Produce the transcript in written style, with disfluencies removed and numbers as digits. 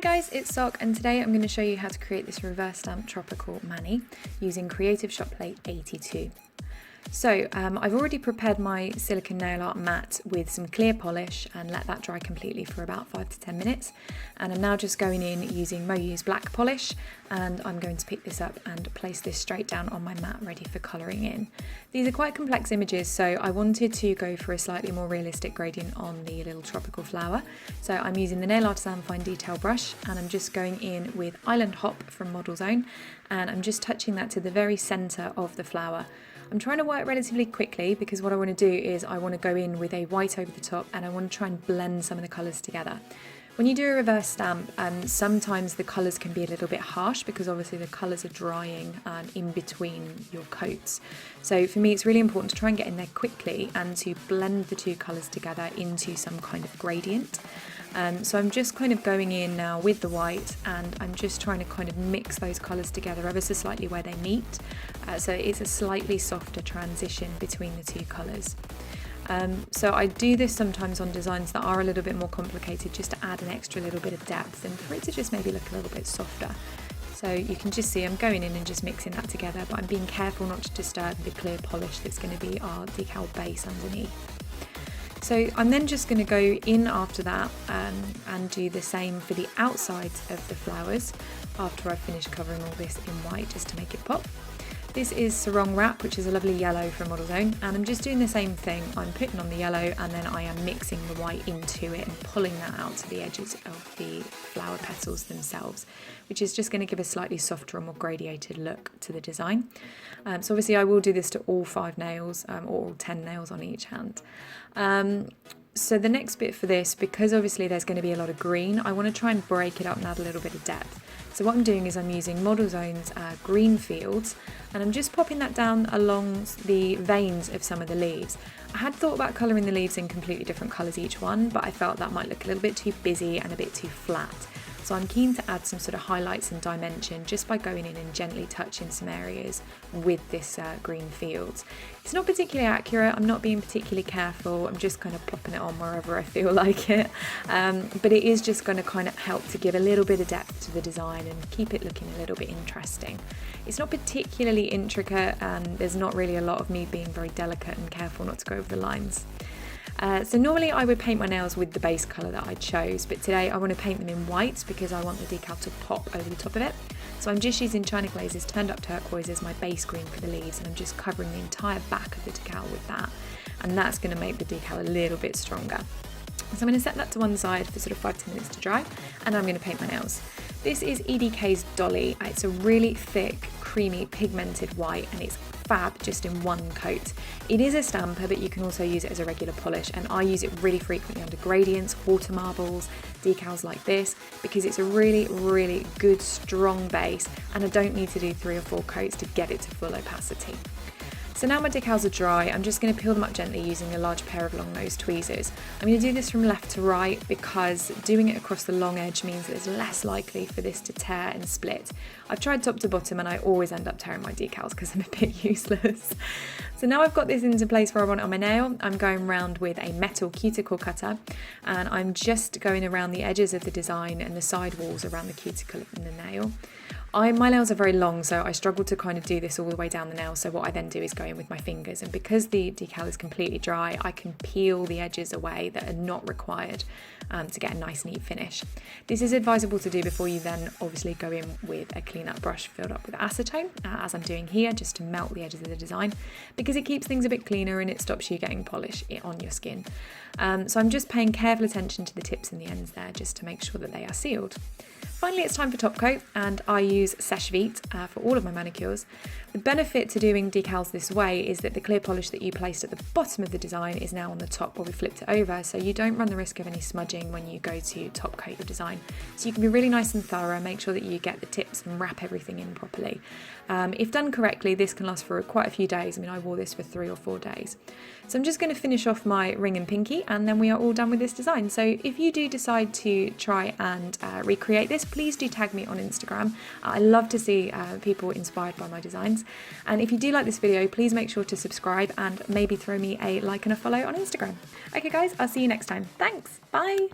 guys, it's Sock, and today I'm going to show you how to create this reverse stamp tropical mani using Creative Shop Plate 82. So I've already prepared my silicone nail art mat with some clear polish and let that dry completely for about 5 to 10 minutes. And I'm now just going in using Moyu's black polish, and I'm going to pick this up and place this straight down on my mat ready for colouring in. These are quite complex images, so I wanted to go for a slightly more realistic gradient on the little tropical flower. So I'm using the Nail Artisan Fine Detail brush, and I'm just going in with Island Hop from Model Zone, and I'm just touching that to the very centre of the flower. I'm trying to work relatively quickly because what I want to do is I want to go in with a white over the top, and I want to try and blend some of the colours together. When you do a reverse stamp, sometimes the colours can be a little bit harsh because obviously the colours are drying in between your coats. So for me it's really important to try and get in there quickly and to blend the two colours together into some kind of gradient. So I'm just kind of going in now with the white, and I'm just trying to kind of mix those colours together ever so slightly where they meet. So it's a slightly softer transition between the two colours. So I do this sometimes on designs that are a little bit more complicated, just to add an extra little bit of depth and for it to just maybe look a little bit softer. So you can just see I'm going in and just mixing that together, but I'm being careful not to disturb the clear polish that's going to be our decal base underneath. So I'm then just going to go in after that and do the same for the outsides of the flowers after I've finished covering all this in white, just to make it pop. This is Sarong Wrap, which is a lovely yellow from Model Zone, and I'm just doing the same thing. I'm putting on the yellow and then I am mixing the white into it and pulling that out to the edges of the flower petals themselves, which is just going to give a slightly softer and more gradiated look to the design. So obviously I will do this to all 5 nails or all 10 nails on each hand. So the next bit for this, because obviously there's going to be a lot of green, I want to try and break it up and add a little bit of depth. So what I'm doing is I'm using Model Zone's green fields, and I'm just popping that down along the veins of some of the leaves. I had thought about colouring the leaves in completely different colours each one, but I felt that might look a little bit too busy and a bit too flat. So I'm keen to add some sort of highlights and dimension just by going in and gently touching some areas with this green fields. It's not particularly accurate, I'm not being particularly careful, I'm just kind of plopping it on wherever I feel like it. But it is just going to kind of help to give a little bit of depth to the design and keep it looking a little bit interesting. It's not particularly intricate, there's not really a lot of me being very delicate and careful not to go over the lines. So normally I would paint my nails with the base colour that I chose, but today I want to paint them in white because I want the decal to pop over the top of it. So I'm just using China Glaze's Turned Up Turquoise as my base green for the leaves, and I'm just covering the entire back of the decal with that, and that's going to make the decal a little bit stronger. So I'm going to set that to one side for sort of 5 to 10 minutes to dry, and I'm going to paint my nails. This is EDK's Dolly. It's a really thick, creamy, pigmented white, and it's fab just in one coat. It is a stamper, but you can also use it as a regular polish, and I use it really frequently under gradients, water marbles, decals like this, because it's a really, really good, strong base, and I don't need to do 3 or 4 coats to get it to full opacity. So now my decals are dry, I'm just going to peel them up gently using a large pair of long nose tweezers. I'm going to do this from left to right because doing it across the long edge means that it's less likely for this to tear and split. I've tried top to bottom and I always end up tearing my decals because I'm a bit useless. So now I've got this into place where I want it on my nail, I'm going round with a metal cuticle cutter, and I'm just going around the edges of the design and the side walls around the cuticle and the nail. My nails are very long, so I struggle to kind of do this all the way down the nail, so what I then do is go in with my fingers, and because the decal is completely dry, I can peel the edges away that are not required to get a nice neat finish. This is advisable to do before you then obviously go in with a clean up brush filled up with acetone, as I'm doing here, just to melt the edges of the design, because it keeps things a bit cleaner and it stops you getting polish on your skin. So I'm just paying careful attention to the tips and the ends there just to make sure that they are sealed. Finally, it's time for top coat, and I use Sèche Vite for all of my manicures. The benefit to doing decals this way is that the clear polish that you placed at the bottom of the design is now on the top where we flipped it over, so you don't run the risk of any smudging when you go to top coat your design. So you can be really nice and thorough, make sure that you get the tips and wrap everything in properly. If done correctly, this can last for quite a few days. I mean, I wore this for 3 or 4 days. So I'm just going to finish off my ring and pinky, and then we are all done with this design. So if you do decide to try and recreate this, please do tag me on Instagram. I love to see people inspired by my designs. And if you do like this video, please make sure to subscribe and maybe throw me a like and a follow on Instagram. Okay guys, I'll see you next time. Thanks, bye!